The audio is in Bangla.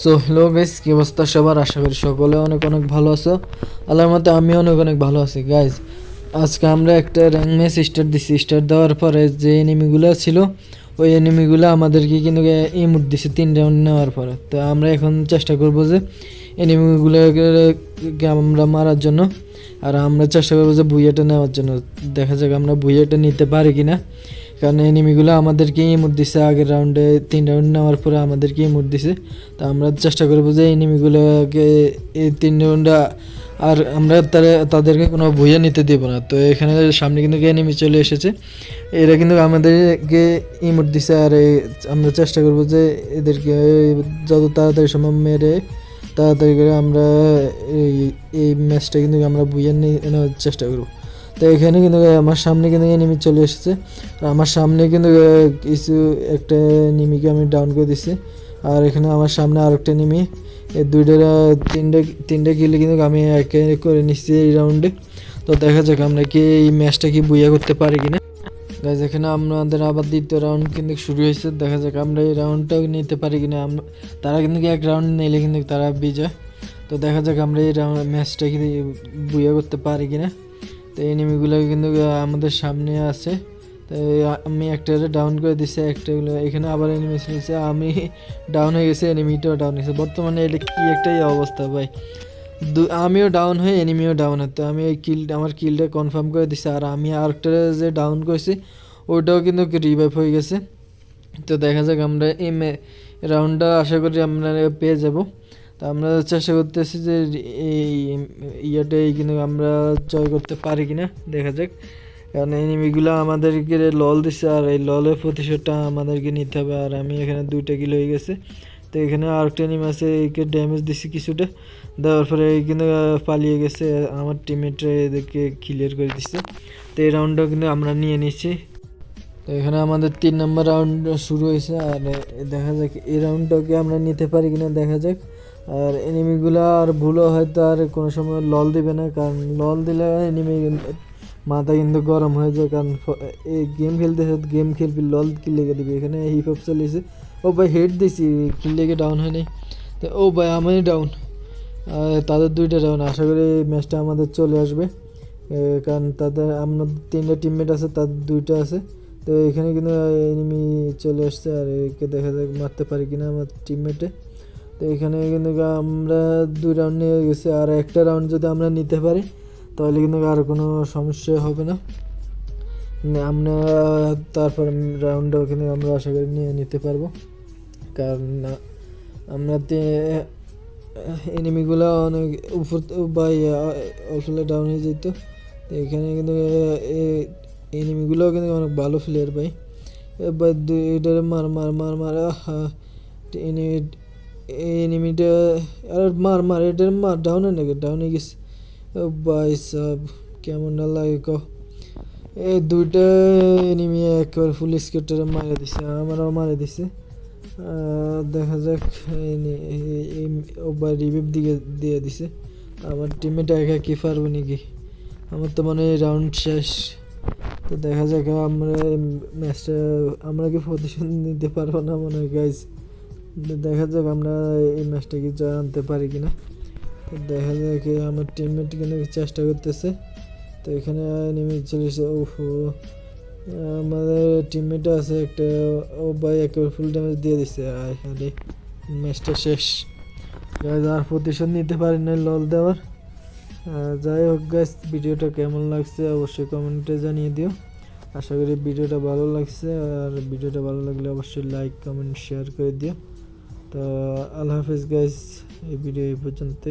সো হ্যালো গাইস, কি অবস্থা সবার? আশা করি সকলে অনেক অনেক ভালো আছো। আল্লাহর মতে আমি অনেক অনেক ভালো আছি গাইস। আজকে আমরা একটা র্যাঙ্ক ম্যাচ স্টার্ট দিছি। স্টার্ট দেওয়ার পরে যে এনিমিগুলো ছিল, ওই এনিমিগুলো আমাদেরকে কিন্তু ইমোট দিছে 3 রাউন্ড নেওয়ার পরে। তো আমরা এখন চেষ্টা করব যে এনিমিগুলোকে আমরা মারার জন্য, আর আমরা চেষ্টা করবো যে বুইয়াটা নেওয়ার জন্য। দেখা যাক আমরা বুইয়াটা নিতে পারি কিনা, কারণ এনিমিগুলো আমাদেরকে ইমোট দিছে আগের রাউন্ডে। 3 রাউন্ড নেওয়ার পরে আমাদেরকে ইমোট দিছে। তো আমরা চেষ্টা করবো যে এনিমিগুলোকে এই 3 রাউন্ডে আর আমরা তাদেরকে কোনো ভুইয়া নিতে দেব না। তো এখানে সামনে কিন্তু এনিমি চলে এসেছে, এরা কিন্তু আমাদেরকে ইমোট দিছে। আর আমরা চেষ্টা করবো যে এদেরকে যত তাড়াতাড়ি সম্ভব মেরে তাড়াতাড়ি করে আমরা এই ম্যাচটা কিন্তু আমরা বুইয়া নেওয়ার চেষ্টা করবো। তো এখানে কিন্তু আমার সামনে কিন্তু এনিমি চলে এসেছে, আর আমার সামনে কিন্তু কিছু একটা এনিমিকে আমি ডাউন করে দিছি। আর এখানে আমার সামনে আরেকটা এনিমি, এই তিনটে কিলে কিন্তু আমি একে করে নিচ্ছি এই রাউন্ডে। তো দেখা যাক আমরা কি এই ম্যাচটা কি বুইয়া করতে পারি কিনা গাইজ। এখানে আমাদের আবার দ্বিতীয় রাউন্ড কিন্তু শুরু হয়েছে। দেখা যাক আমরা এই রাউন্ডটাও নিতে পারি কিনা। তারা কিন্তু এক রাউন্ড নিলে কিন্তু তারা বিজয়। তো দেখা যাক আমরা এই ম্যাচটা কি বুইয়া করতে পারি কিনা। তো এনিমিগুলো কিন্তু আমাদের সামনে আছে। তো আমি একটা ডাউন করে দিছি, একটাগুলো এখানে আবার এনিমি নিয়েছে, আমি ডাউন হয়ে গেছি, এনিমিটাও ডাউন হয়েছে। বর্তমানে এটা কি একটাই অবস্থা ভাই, আমিও ডাউন হয়ে এনিমিও ডাউন হতো। আমি এই আমার কিলটা কনফার্ম করে দিছি, আর আমি আরেকটা যে ডাউন করেছি ওইটাও কিন্তু রিভাইভ হয়ে গেছে। তো দেখা যাক আমরা এই রাউন্ডটা আশা করি আমরা পেয়ে যাব। তো আমরা চেষ্টা করতেছি যে এই ইয়াটাই কিন্তু আমরা জয় করতে পারি কিনা, দেখা যাক। কারণ এনিমিগুলো আমাদেরকে লল দিচ্ছে, আর এই ললের প্রতিশোধটা আমাদেরকে নিতে হবে। আর আমি এখানে 2টা কিল হয়ে গেছে। তো এখানে আরেকটা এনিমি আছে, একে ড্যামেজ দিছি কিছুটা, দেওয়ার পরে কিন্তু পালিয়ে গেছে। আমার টিমমেটরা এদেরকে ক্লিয়ার করে দিচ্ছে। তো এই রাউন্ডটাও কিন্তু আমরা নিয়ে নিচ্ছি। তো এখানে আমাদের 3 নম্বর রাউন্ড শুরু হয়েছে, আর দেখা যাক এই রাউন্ডটাকে আমরা নিতে পারি কিনা, দেখা যাক। আর এনিমিগুলো আর ভুলও হয়তো আর কোনো সময় লল দিবে না, কারণ লল দিলে এনিমি মাথা কিন্তু গরম হয়ে যায়। কারণ এই গেম খেলবি লল কি লেগে দিবি। এখানে হিপ হপ চলেছে। ও ভাই হেড দিছি, কিল লেগে ডাউন হয়নি। তো ও ভাই আমি ডাউন, তাদের 2টা ডাউন। আশা করি এই ম্যাচটা আমাদের চলে আসবে, কারণ আমরা 3টা টিমমেট আছে, তাদের 2টা আছে। তো এখানে কিন্তু এনিমি চলে আসছে, আর একে দেখা যাক মারতে পারি কিনা আমার টিমমেটে। তো এখানে কিন্তু আমরা 2 রাউন্ড নিয়ে গেছি, আর একটা রাউন্ড যদি আমরা নিতে পারি তাহলে কিন্তু আর কোনো সমস্যা হবে না। আমরা তারপর রাউন্ডটাও কিন্তু আমরা আশা করি নিয়ে নিতে পারবো, কারণ আমরা এনিমিগুলো অনেক উপর বা অল্প ডাউন হয়ে যেত। তো এখানে কিন্তু এনিমিগুলোও কিন্তু অনেক ভালো প্লেয়ার ভাই। এবার এটার মার মার মার মার এনিমিটা আর মার এটার মার ডাউনে নাকি ডাউনে গেছে। ভাই সাব কেমন না লাগে ক। এই 2টা এনিমি একবার ফুল স্কেটারে মারে দিছে, আমারও মারে দিছে। দেখা যাক রিভিভ দিয়ে দিছে। আমার টিমমেট একা কি পারবো নাকি, আমার তো মানে রাউন্ড শেষ। তো দেখা যাক আমরা ম্যাচটা আমরা কি প্রতিশোধ নিতে পারবো না মনে হয় গাইজ। দেখা যাক আমরা এই ম্যাচটা কি জয় আনতে পারি কিনা। তো দেখা যাক আমার টিমমেট কিন্তু চেষ্টা করতেছে। তো এখানে নেমে চলেছে। ওহো, আমাদের টিমমেট আছে একটা, ও ভাই একেবারে ফুল ড্যামেজ দিয়ে দিচ্ছে। আরে ম্যাচটা শেষ গাইজ, আর প্রতিশোধ নিতে পারি না লল দেওয়ার। যাই হোক গাইজ, ভিডিওটা কেমন লাগছে অবশ্যই কমেন্টে জানিয়ে দিও। আশা করি ভিডিওটা ভালো লাগছে, আর ভিডিওটা ভালো লাগলে অবশ্যই লাইক কমেন্ট শেয়ার করে দিও। তো আল্লাহ হাফিজ গাইজ, এই ভিডিও এই পর্যন্ত।